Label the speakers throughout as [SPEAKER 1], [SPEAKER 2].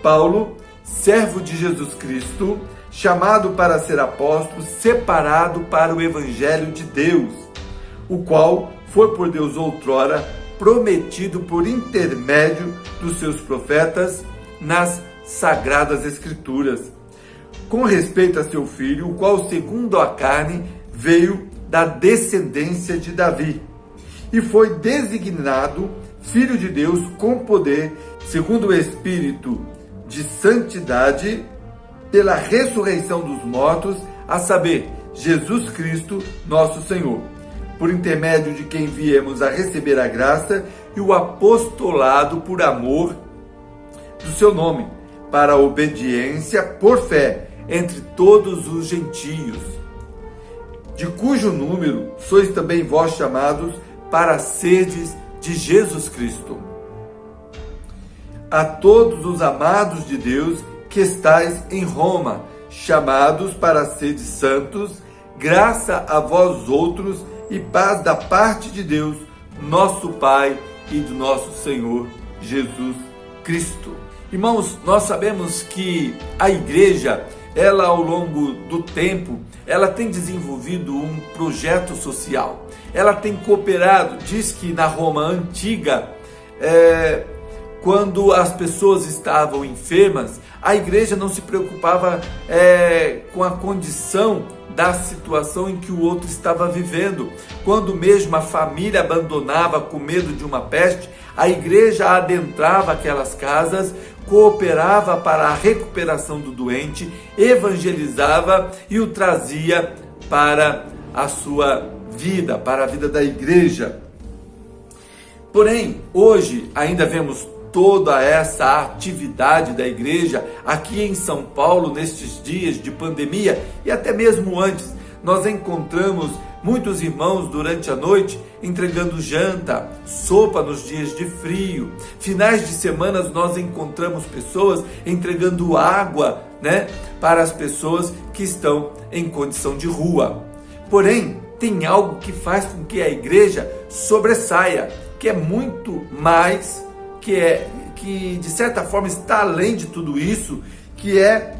[SPEAKER 1] Paulo, servo de Jesus Cristo, chamado para ser apóstolo, separado para o Evangelho de Deus, o qual foi por Deus outrora prometido por intermédio dos seus profetas nas Sagradas Escrituras, com respeito a seu filho, o qual, segundo a carne, veio da descendência de Davi, e foi designado Filho de Deus com poder, segundo o Espírito de santidade, pela ressurreição dos mortos, a saber, Jesus Cristo, nosso Senhor, por intermédio de quem viemos a receber a graça e o apostolado por amor do seu nome, para a obediência por fé entre todos os gentios, de cujo número sois também vós chamados para serdes de Jesus Cristo. A todos os amados de Deus que estais em Roma, chamados para serdes santos, graça a vós outros e paz da parte de Deus, nosso Pai e do nosso Senhor Jesus Cristo. Irmãos, nós sabemos que a igreja, ela ao longo do tempo, ela tem desenvolvido um projeto social. Ela tem cooperado, diz que na Roma antiga, quando as pessoas estavam enfermas, a igreja não se preocupava com a condição da situação em que o outro estava vivendo. Quando mesmo a família abandonava com medo de uma peste, a igreja adentrava aquelas casas, cooperava para a recuperação do doente, evangelizava e o trazia para a sua vida, para a vida da igreja. Porém, hoje ainda vemos toda essa atividade da igreja aqui em São Paulo, nestes dias de pandemia e até mesmo antes. Nós encontramos muitos irmãos durante a noite entregando janta, sopa nos dias de frio. Finais de semana nós encontramos pessoas entregando água, para as pessoas que estão em condição de rua. Porém, tem algo que faz com que a igreja sobressaia, que é muito mais, que de certa forma está além de tudo isso, que é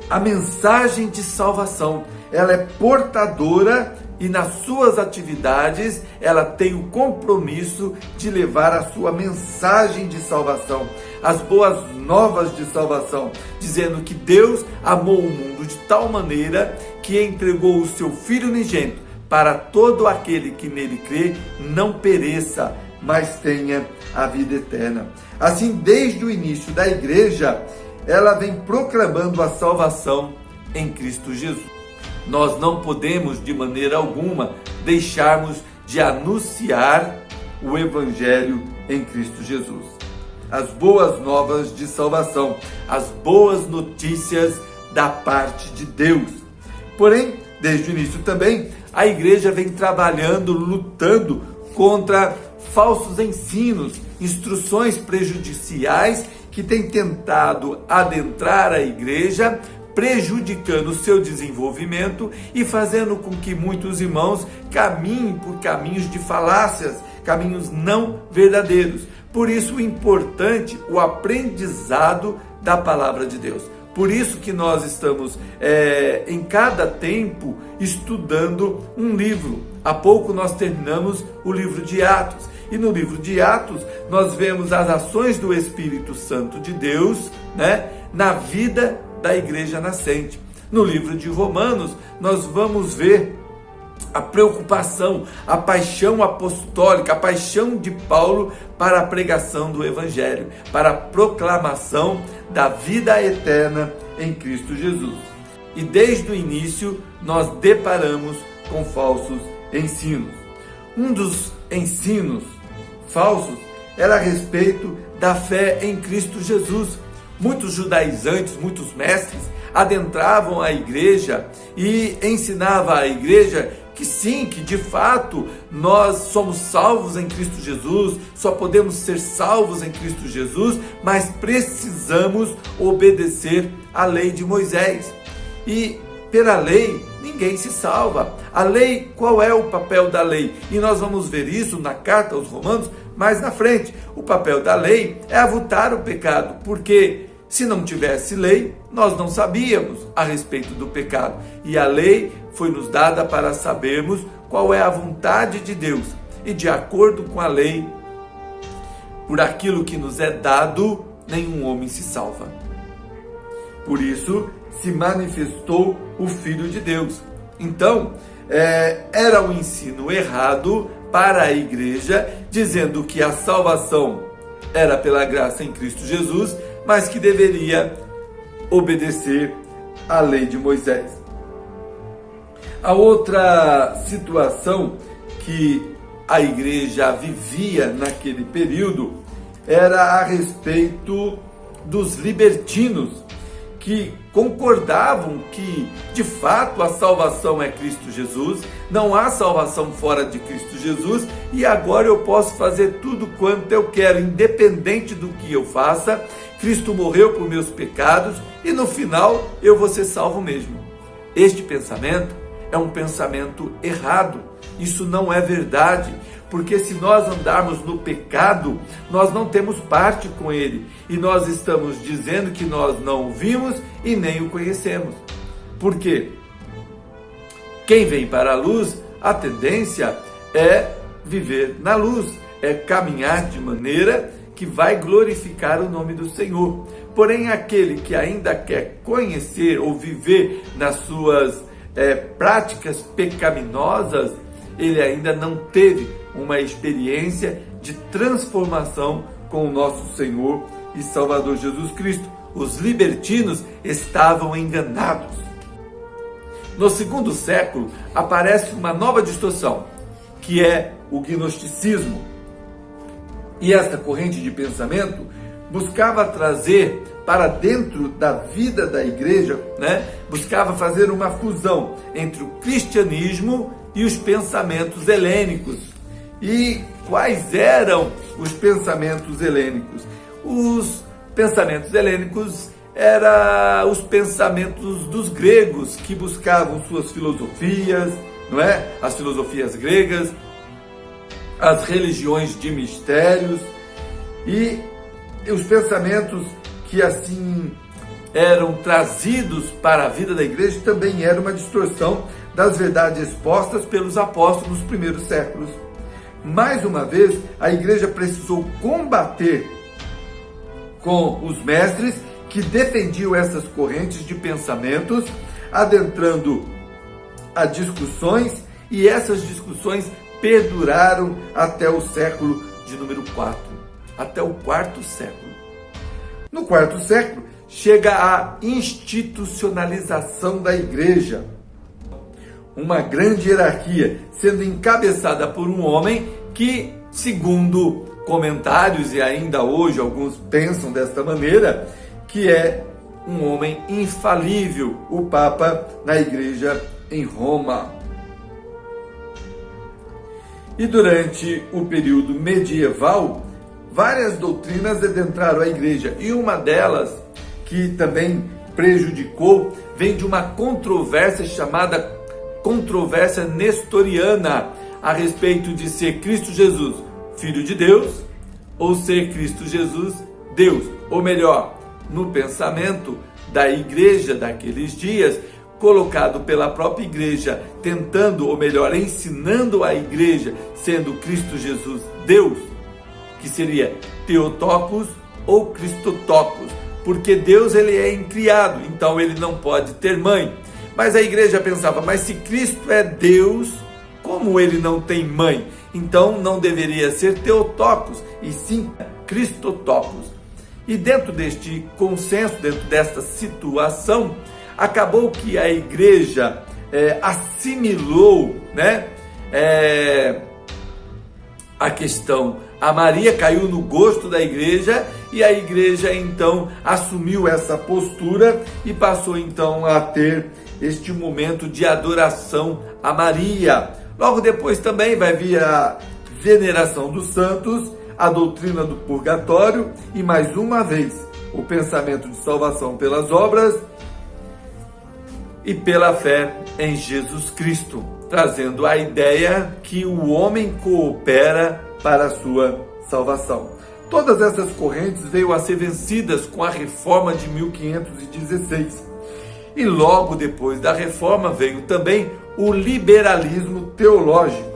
[SPEAKER 1] a mensagem de salvação. Ela é portadora e nas suas atividades ela tem o compromisso de levar a sua mensagem de salvação, as boas novas de salvação, dizendo que Deus amou o mundo de tal maneira que entregou o seu Filho unigênito para todo aquele que nele crê não pereça, mas tenha a vida eterna. Assim, desde o início da igreja, ela vem proclamando a salvação em Cristo Jesus. Nós não podemos, de maneira alguma, deixarmos de anunciar o Evangelho em Cristo Jesus. As boas novas de salvação, as boas notícias da parte de Deus. Porém, desde o início também, a igreja vem trabalhando, lutando contra falsos ensinos, instruções prejudiciais que têm tentado adentrar a igreja, prejudicando o seu desenvolvimento e fazendo com que muitos irmãos caminhem por caminhos de falácias, caminhos não verdadeiros. Por isso, o importante, o aprendizado da palavra de Deus. Por isso que nós estamos, em cada tempo, estudando um livro. Há pouco nós terminamos o livro de Atos. E no livro de Atos, nós vemos as ações do Espírito Santo de Deus, na vida da igreja nascente. No livro de Romanos, nós vamos ver a preocupação, a paixão apostólica, a paixão de Paulo para a pregação do Evangelho, para a proclamação da vida eterna em Cristo Jesus. E desde o início, nós deparamos com falsos ensinos. Um dos ensinos falsos era a respeito da fé em Cristo Jesus. Muitos judaizantes, muitos mestres adentravam a igreja e ensinavam à igreja que sim, que de fato nós somos salvos em Cristo Jesus, só podemos ser salvos em Cristo Jesus, mas precisamos obedecer à lei de Moisés. E pela lei ninguém se salva. A lei, qual é o papel da lei? E nós vamos ver isso na carta aos Romanos mais na frente. O papel da lei é avultar o pecado, porque se não tivesse lei, nós não sabíamos a respeito do pecado. E a lei foi nos dada para sabermos qual é a vontade de Deus. E de acordo com a lei, por aquilo que nos é dado, nenhum homem se salva. Por isso se manifestou o Filho de Deus. Então, era um ensino errado para a igreja, dizendo que a salvação era pela graça em Cristo Jesus, mas que deveria obedecer à lei de Moisés. A outra situação que a igreja vivia naquele período era a respeito dos libertinos, que concordavam que, de fato, a salvação é Cristo Jesus, não há salvação fora de Cristo Jesus, e agora eu posso fazer tudo quanto eu quero, independente do que eu faça. Cristo morreu por meus pecados e no final eu vou ser salvo mesmo. Este pensamento é um pensamento errado. Isso não é verdade, porque se nós andarmos no pecado, nós não temos parte com ele, e nós estamos dizendo que nós não o vimos e nem o conhecemos. Por quê? Quem vem para a luz, a tendência é viver na luz, é caminhar de maneira que vai glorificar o nome do Senhor. Porém, aquele que ainda quer conhecer ou viver nas suas práticas pecaminosas, ele ainda não teve uma experiência de transformação com o nosso Senhor e Salvador Jesus Cristo. Os libertinos estavam enganados. No segundo século, aparece uma nova distorção, que é o gnosticismo. E esta corrente de pensamento buscava trazer para dentro da vida da igreja, buscava fazer uma fusão entre o cristianismo e os pensamentos helênicos. E quais eram os pensamentos helênicos? Os pensamentos helênicos eram os pensamentos dos gregos, que buscavam suas filosofias, as filosofias gregas, as religiões de mistérios, e os pensamentos que assim eram trazidos para a vida da igreja também era uma distorção das verdades expostas pelos apóstolos nos primeiros séculos. Mais uma vez, a igreja precisou combater com os mestres que defendiam essas correntes de pensamentos, adentrando a discussões, e essas discussões perduraram até o século de número 4, até o quarto século. No quarto século, chega a institucionalização da igreja. Uma grande hierarquia, sendo encabeçada por um homem que, segundo comentários, e ainda hoje alguns pensam desta maneira, que é um homem infalível, o Papa na igreja em Roma. E durante o período medieval, várias doutrinas adentraram a igreja, e uma delas, que também prejudicou, vem de uma controvérsia chamada controvérsia nestoriana, a respeito de ser Cristo Jesus Filho de Deus ou ser Cristo Jesus Deus. Ou melhor, no pensamento da igreja daqueles dias, colocado pela própria igreja, tentando, ou melhor, ensinando a igreja, sendo Cristo Jesus Deus, que seria Theotokos ou Christotokos, porque Deus ele é incriado, então ele não pode ter mãe. Mas a igreja pensava, mas se Cristo é Deus, como ele não tem mãe? Então não deveria ser Theotokos, e sim Christotokos. E dentro deste consenso, dentro desta situação, acabou que a igreja assimilou a questão a Maria, caiu no gosto da igreja, e a igreja então assumiu essa postura e passou então a ter este momento de adoração a Maria. Logo depois também vai vir a veneração dos santos, a doutrina do purgatório e mais uma vez o pensamento de salvação pelas obras, e pela fé em Jesus Cristo, trazendo a ideia que o homem coopera para a sua salvação. Todas essas correntes veio a ser vencidas com a Reforma de 1516. E logo depois da Reforma veio também o liberalismo teológico.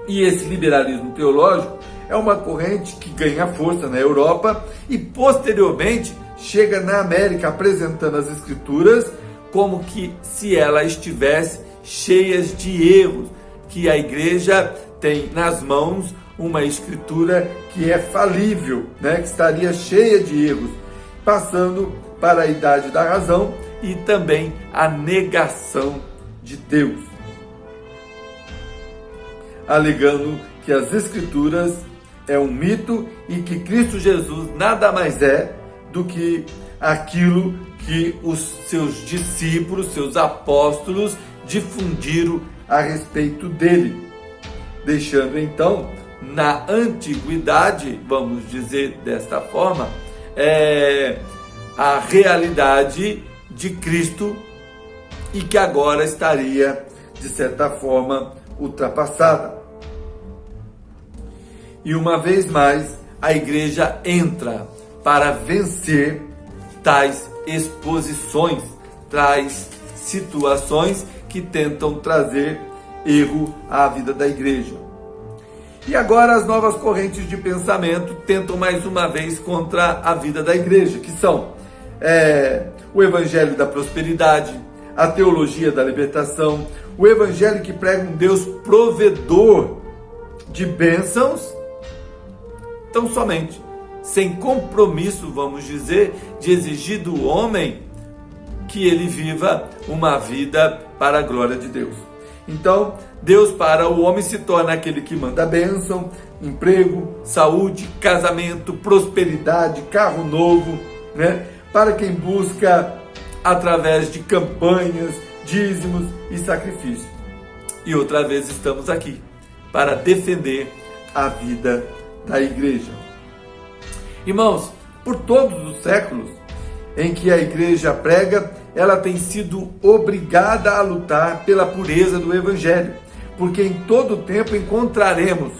[SPEAKER 1] E esse liberalismo teológico é uma corrente que ganha força na Europa e posteriormente chega na América, apresentando as Escrituras como que se ela estivesse cheias de erros, que a igreja tem nas mãos uma escritura que é falível, que estaria cheia de erros, passando para a idade da razão e também a negação de Deus, alegando que as escrituras é um mito e que Cristo Jesus nada mais é do que aquilo que os seus discípulos, seus apóstolos difundiram a respeito dele, deixando então na antiguidade, vamos dizer desta forma, a realidade de Cristo e que agora estaria, de certa forma, ultrapassada. E uma vez mais, a igreja entra para vencer tais exposições, tais situações que tentam trazer erro à vida da igreja. E agora as novas correntes de pensamento tentam mais uma vez contra a vida da igreja, que são o evangelho da prosperidade, a teologia da libertação, o evangelho que prega um Deus provedor de bênçãos, tão somente, sem compromisso, vamos dizer, de exigir do homem que ele viva uma vida para a glória de Deus. Então, Deus para o homem se torna aquele que manda bênção, emprego, saúde, casamento, prosperidade, carro novo, para quem busca através de campanhas, dízimos e sacrifícios. E outra vez estamos aqui para defender a vida da igreja. Irmãos, por todos os séculos em que a igreja prega, ela tem sido obrigada a lutar pela pureza do evangelho, porque em todo tempo encontraremos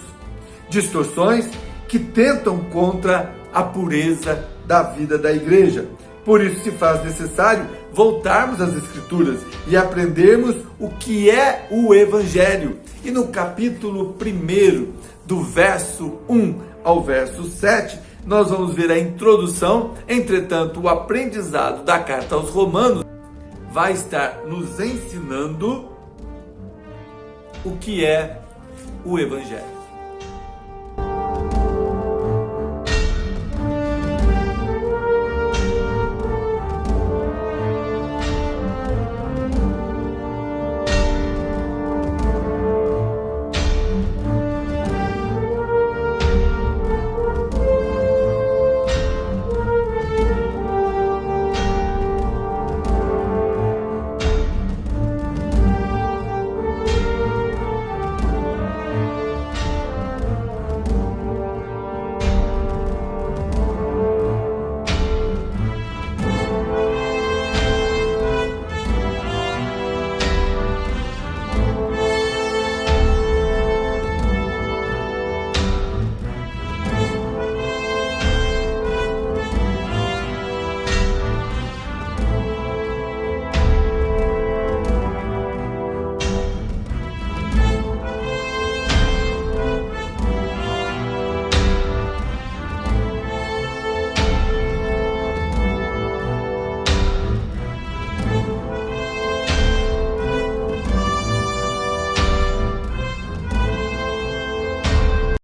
[SPEAKER 1] distorções que tentam contra a pureza da vida da igreja. Por isso se faz necessário voltarmos às Escrituras e aprendermos o que é o evangelho. E no capítulo 1, do verso 1 ao verso 7, nós vamos ver a introdução. Entretanto, o aprendizado da carta aos Romanos vai estar nos ensinando o que é o evangelho.